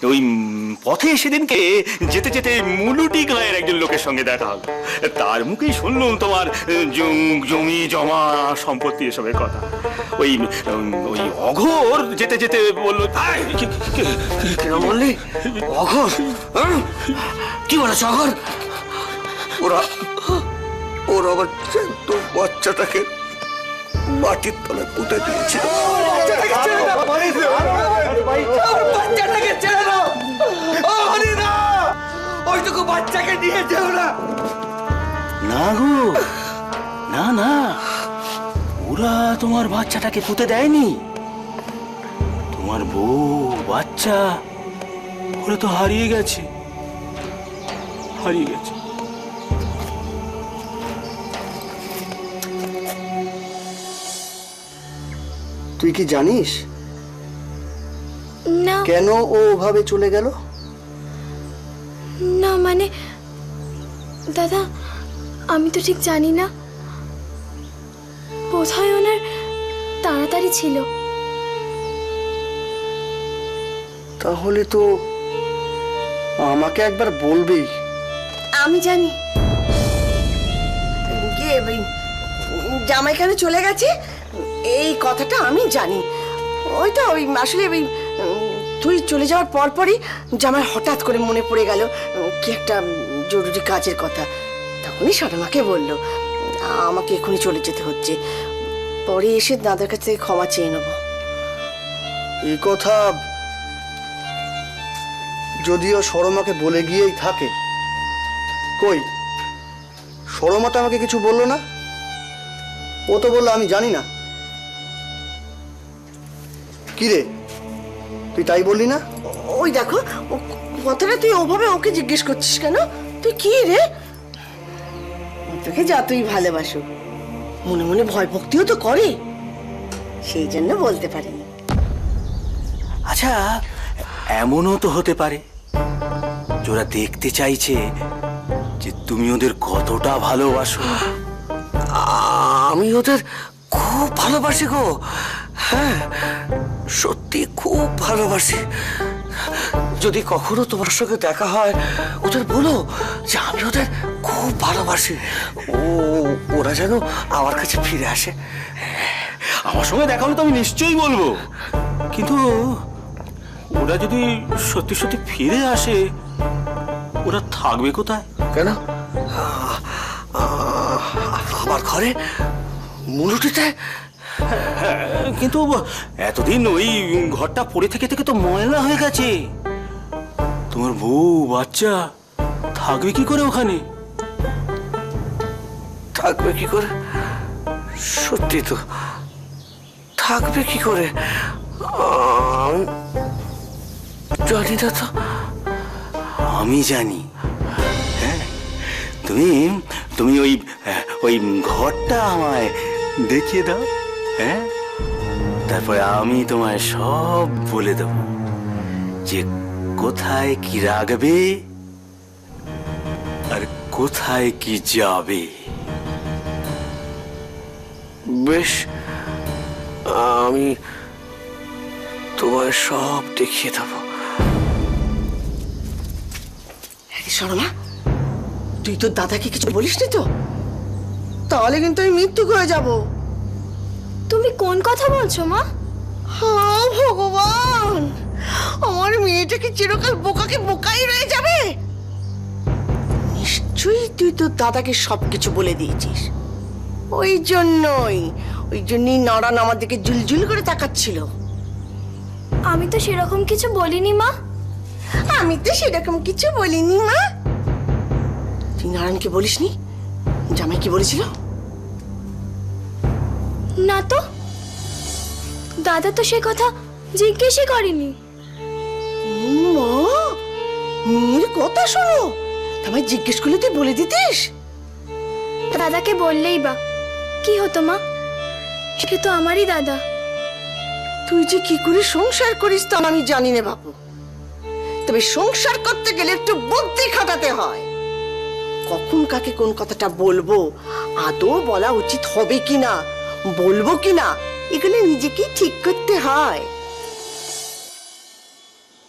ওই পথে সেদিনকে যেতে যেতে মুলুটি গাঁয়ের একজন লোকের সঙ্গে দেখা হলো। তার মুখেই শুনলুম তোমার জমি জমা সম্পত্তি এসবের কথা। ওই ওই অঘোর যেতে যেতে বললো, কেন বললি অঘোর? কি বলেছ অঘোর? ওরা আমার জ্যান্ত বাচ্চাটাকে মাটির তলায় পুঁতে দিয়েছিল। ওইটুকু বাচ্চাকে নিয়ে যেও না। না গো, না না, ওরা তোমার বাচ্চাটাকে পুঁতে দেয়নি। তোমার বউ বাচ্চা ওরা তো হারিয়ে গেছে, হারিয়ে গেছে। তুই কি জানিস না কেন ও ওভাবে চলে গেল? না মানে দাদা, আমি তো ঠিক জানি না। বোধহয় ওনার তাড়াতাড়ি ছিল। তাহলে তো আমাকে একবার বলবি। আমি জানি জামাই কেন চলে গেছে, এই কথাটা আমি জানি। ওইটা ওই আসলে ওই তুই চলে যাওয়ার পরপরই জামাই হঠাৎ করে মনে পড়ে গেল কি একটা জরুরি কাজের কথা। তখনই সারমাকে বলল আমাকে এখনই চলে যেতে হচ্ছে, পরে এসে দাদার কাছ থেকে ক্ষমা চেয়ে নেব। এই কথা যদিও সরমাকে বলে গিয়েই থাকে, কই সরমা তো আমাকে কিছু বললো না। ও তো বললো আমি জানি না। কি রে, তুই তাই বললি না? ওই দেখো কথাটা তুই ওভাবে ওকে জিজ্ঞেস করছিস কেন? তুই কি রে? তোকে যতই ভালোবাসো মনে মনে ভয় ভক্তিও তো করে, সেই জন্য বলতে পারিনি। আচ্ছা, এমনও তো হতে পারে ওরা দেখতে চাইছে যে তুমি ওদের কতটা ভালোবাসো। আমি ওদের খুব ভালোবাসি গো। হ্যাঁ, সত্যি খুব ভালোবাসি। যদি কখনো তোমার সঙ্গে দেখা হয় ওদের বলো যে আমি ওদের খুব ভালোবাসি। ওরা যেন আমার কাছে ফিরে আসে। আমার সঙ্গে দেখা হলে তো আমি নিশ্চয়ই বলবো, কিন্তু ওরা যদি সত্যি সত্যি ফিরে আসে ওরা থাকবে কোথায়? কেন? আমার ঘরে, মুলুটিতে। কিন্তু এতদিন ওই ঘরটা পড়ে থেকে থেকে তো ময়লা হয়ে গেছে। তোমার বউ বাচ্চা থাকবে কি করে ওখানে? থাকবে কি করে? সত্যি তো থাকবে কি করে? জানি না তো। আমি জানি। হ্যাঁ, তুমি তুমি ওই ওই ঘরটা আমায় দেখিয়ে দাও। হ্যাঁ, তারপরে আমি তোমায় সব বলে দেব যে কোথায় কি রাখবে আর কোথায় কি যাবে। বেশ, আমি তোমায় সব দেখিয়ে দেবো। শর্মা, তুই তোর দাদাকে কিছু বলিসনি তো? তাহলে কিন্তু আমি মৃত্যু হয়ে যাব। তুমি কোন কথা বলছো মা? হ্যাঁ ভগবান, আমার মেয়েটাকে চিরকাল বোকাকে বোকাই রয়ে যাবে। নিশ্চয়ই তুই তোর দাদাকে সবকিছু বলে দিয়েছিস। ওই জন্যই নারায়ণ আমার দিকে জুলজুল করে তাকাচ্ছিল। আমি তো সেরকম কিছু বলিনি মা। তুই নারায়ণকে বলিসনি? জামাই কি বলেছিল? না তো, দাদা তো সে কথা জিজ্ঞেসই করেনি। মা, মেয়ের কথা শোনো, তোমায় জিজ্ঞেস করলে তুই বলে দিতিস। দাদাকে বললেই বা কি হতো মা? সে তো আমারই দাদা। তুই যে কি করে সংসার করিস তা আমি জানি না বাবু, তবে সংসার করতে গেলে একটু বুদ্ধি খাটাতে হয়। কখন কাকে কোন কথাটা বলবো, আদৌ বলা উচিত হবে কিনা, বলবো কিনা, এগুলো নিজেকেই ঠিক করতে হয়।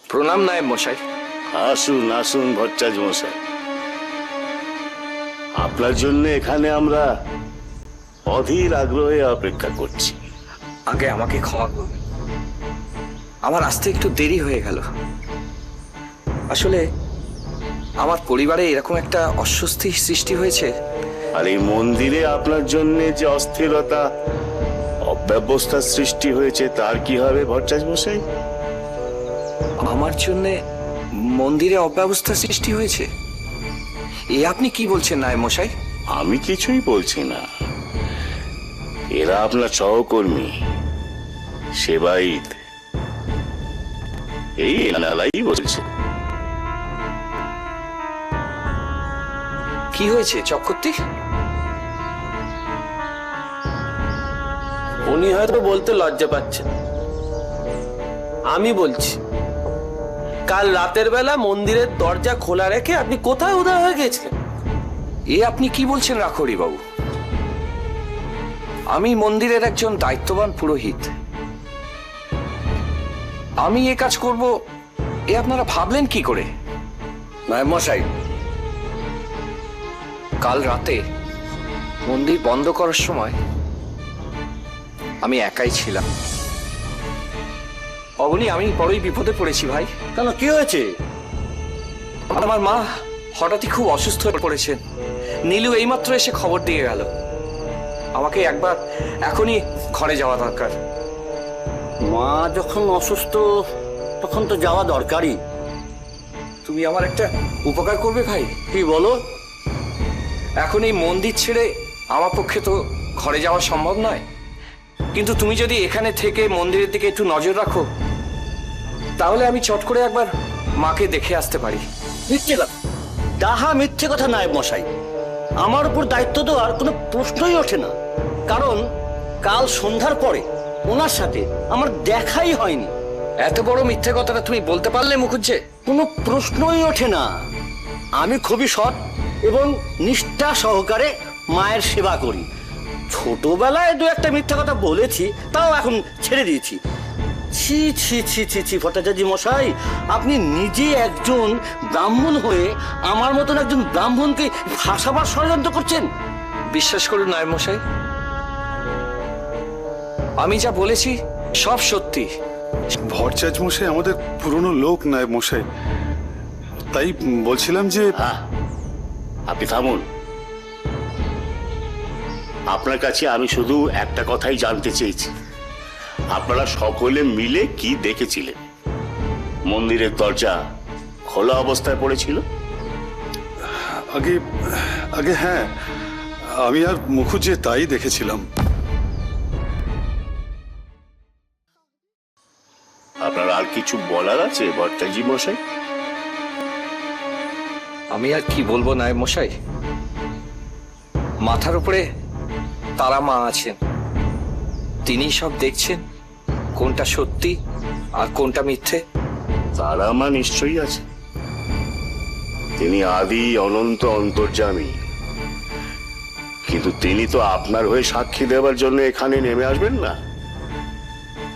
প্রণাম নায়েব মশাই। আসুন আসুন ভট্টাচ মশাই, আপনার জন্য এখানে আমরা অধীর আগ্রহে অপেক্ষা করছি। আগে আমাকে ক্ষমা করবেন, আমার আসতে একটু দেরি হয়ে গেল। আসলে আমার পরিবারে এরকম একটা অস্বস্তি সৃষ্টি হয়েছে। আর এই মন্দিরে আপনার জন্য যে অস্থিরতা, অব্যবস্থার সৃষ্টি হয়েছে তার কি হবে ভট্টাচ মশাই? আমার জন্যে মন্দিরে অব্যবস্থা সৃষ্টি হয়েছে? এ আপনি কি বলছেন নায়েব মশাই? আমি কিছুই বলছি না, এরা আপনার সহকর্মী সেবাইত, এই এনালাই বলছে। কি হয়েছে চক্রবর্তী? উনি হয়তো বলতে লজ্জা পাচ্ছেন, আমি বলছি। কাল রাতের বেলা মন্দিরের দরজা খোলা রেখে আপনি কোথায় উদয় হয়ে গেছিলেন? এ আপনি কি বলছেন রাখরি বাবু? আমি মন্দিরের একজন দায়িত্ববান পুরোহিত, আমি এ কাজ করব এ আপনারা ভাবলেন কি করে? নায়েব মশাই, কাল রাতে মন্দির বন্ধ করার সময় আমি একাই ছিলাম। অবনি আমি বড়ই বিপদে পড়েছি ভাই। কেন, কি হয়েছে? আমার মা হঠাৎই খুব অসুস্থ হয়ে পড়েছেন। নীলু এইমাত্র এসে খবর দিয়ে গেল। আমাকে একবার এখনই ঘরে যাওয়া দরকার। মা যখন অসুস্থ তখন তো যাওয়া দরকারই। তুমি আমার একটা উপকার করবে ভাই? কি বলো? এখন এই মন্দির ছেড়ে আমার পক্ষে তো ঘরে যাওয়া সম্ভব নয়, কিন্তু তুমি যদি এখানে থেকে মন্দিরের দিকে একটু নজর রাখো তাহলে আমি চট করে একবার মাকে দেখে আসতে পারি। মিথ্যে কথা, ডাহা মিথ্যে কথা নায়েব মশাই। আমার উপর দায়িত্ব দেওয়ার কোনো প্রশ্নই ওঠে না, কারণ কাল সন্ধ্যার পরে ওনার সাথে আমার দেখাই হয়নি। এত বড় মিথ্যে কথাটা তুমি বলতে পারলে মুখুজ্জে? কোনো প্রশ্নই ওঠে না। আমি খুবই সৎ এবং নিষ্ঠা সহকারে মায়ের সেবা করি। ছোটবেলায় দু একটা মিথ্যা কথা বলেছি, তাও এখন ছেড়ে দিয়েছি। ছি ছি ছি ছি ছি ভট্টাচার্য মশাই, আপনি নিজে একজন ব্রাহ্মণ হয়ে আমার মতন একজন ব্রাহ্মণকে ফাঁসাবার ষড়যন্ত্র করছেন। বিশ্বাস করুন নায়েব মশাই, আমি যা বলেছি সব সত্যি। ভট্টাচ মশাই আমাদের পুরনো লোক নায়েব মশাই, তাই বলছিলাম যে হ্যাঁ, আপনি থামুন। আপনার কাছে আমি শুধু একটা কথাই জানতে চেয়েছি, আপনারা সকলে মিলে কি দেখেছিলেন? মন্দিরের দরজা খোলা অবস্থায় পড়েছিল? আগে আগে হ্যাঁ, আমি আর মুখুজ্জে তাই দেখেছিলাম। আপনার আর কিছু বলার আছে ভট্টাচার্য মশাই? আমি আর কি বলবো নায়েব মশাই, মাথার উপরে তারা মা আছেন, তিনি সব দেখছেন কোনটা সত্যি আর কোনটা মিথ্যে। তারা মা নিশ্চয়ই আছে, তিনি আদি অনন্ত অন্তর্যামী, কিন্তু তিনি তো আপনার হয়ে সাক্ষী দেওয়ার জন্য এখানে নেমে আসবেন না।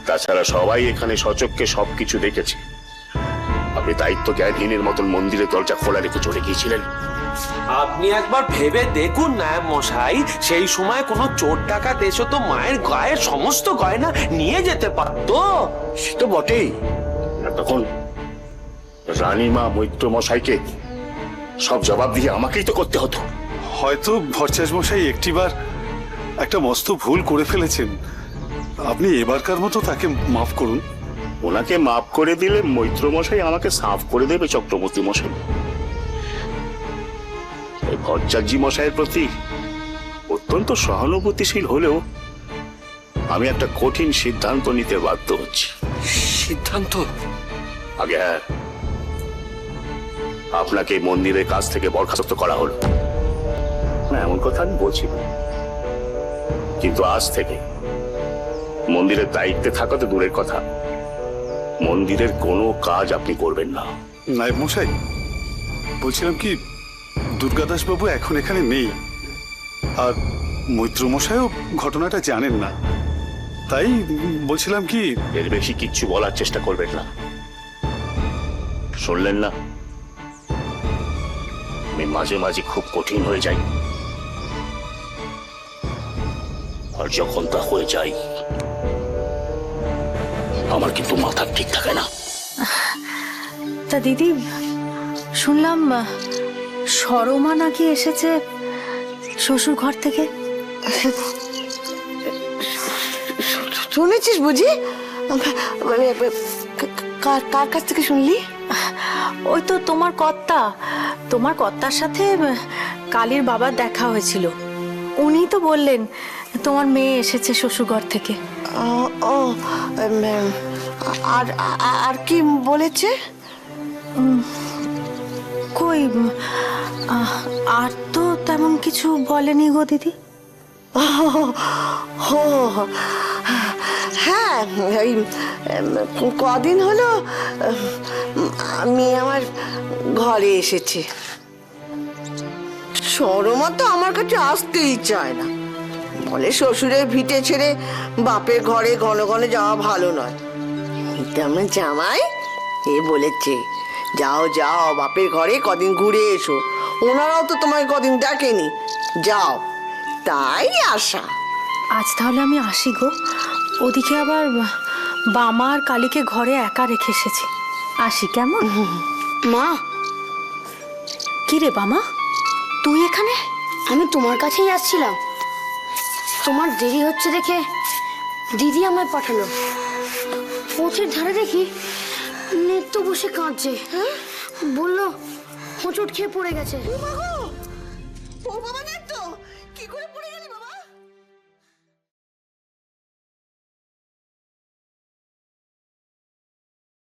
তাছাড়া সবাই এখানে সচক্ষে সবকিছু দেখেছে। আপনি দায়িত্ব জ্ঞানহীনের মতন মন্দিরের দরজা খোলা রেখে চলে গিয়েছিলেন। আপনি একবার ভেবে দেখুন নায়েব মশাই, সেই সময় কোনো চোর ডাকাত এসে তো মায়ের গায়ের সমস্ত গয়না নিয়ে যেতে পারতো। সে তো বটেই। আর তখন রানীমা মৈত্র মশাইকে সব জবাব দিয়ে আমাকেই তো করতে হতো। হয়তো ভট্টাচ মশাই একটিবার একটা মস্ত ভুল করে ফেলেছেন, আপনি এবারকার মতো তাকে মাফ করুন। ওনাকে মাফ করে দিলে মৈত্র মশাই আমাকে সাফ করে দেবে চক্রবর্তী মশাই। এই ভট্টাচার্য মশাইয়ের প্রতি অত্যন্ত সহানুভূতিশীল হলেও আমি একটা কঠিন সিদ্ধান্ত নিতে বাধ্য হচ্ছি। সিদ্ধান্ত? আগে হ্যাঁ, আপনাকে এই মন্দিরের কাছ থেকে বরখাস্ত করা হলো না, এমন কথা আমি বলছি না। কিন্তু আজ থেকে মন্দিরের দায়িত্বে থাকা তো দূরের কথা, মন্দিরের কোনো কাজ আপনি করবেন না। নায়েব মশাই, বলছিলাম কি, দুর্গাদাস বাবু এখন এখানে নেই, আর মৈত্র মশাইও ঘটনাটা জানেন না, তাই বলছিলাম কি। এর বেশি কিচ্ছু বলার চেষ্টা করবেন না। শুনলেন না? আমি মাঝে মাঝে খুব কঠিন হয়ে যাই, আর যখন তা হয়ে যায় আমার কিন্তু মাথা ঠিক থাকে না। তা দিদি, শুনলাম সরমা নাকি এসেছে শ্বশুর ঘর থেকে। শুনেছিস বুঝি? কার কাছ থেকে শুনলি? ওই তো তোমার কর্তার সাথে কালীর বাবার দেখা হয়েছিল। উনি তো বললেন তোমার মেয়ে এসেছে শ্বশুর ঘর থেকে। ও আর আর কি বলেছে? কই, আর তো তেমন কিছু বলেনি গো দিদি। ও হ্যাঁ, ওই কদিন হলো আমি আমার ঘরে এসেছি। সরমা তো আমার কাছে আসতেই চায় না, বলে শ্বশুরের ভিটে ছেড়ে বাপের ঘরে ঘন ঘন যাওয়া ভালো নয়। কিন্তু আমার জামাই বলেছে, যাও যাও বাপের ঘরে কদিন ঘুরে এসো, ওনারাও তো তোমায় কদিন দেখেনি, যাও, তাই আসা। আজ তাহলে আমি আসি গো, ওদিকে আবার বামা আর কালীকে ঘরে একা রেখে এসেছি। আসি কেমন? মা, কি রে বামা, তুই এখানে? আমি তোমার কাছেই আসছিলাম। তোমার দেরি হচ্ছে দেখে দিদি আমায় পাঠালো। পথের ধারে দেখি নেত্য বসে কাঁদছে, বললো হোঁচট খেয়ে পড়ে গেছে। ও বাবা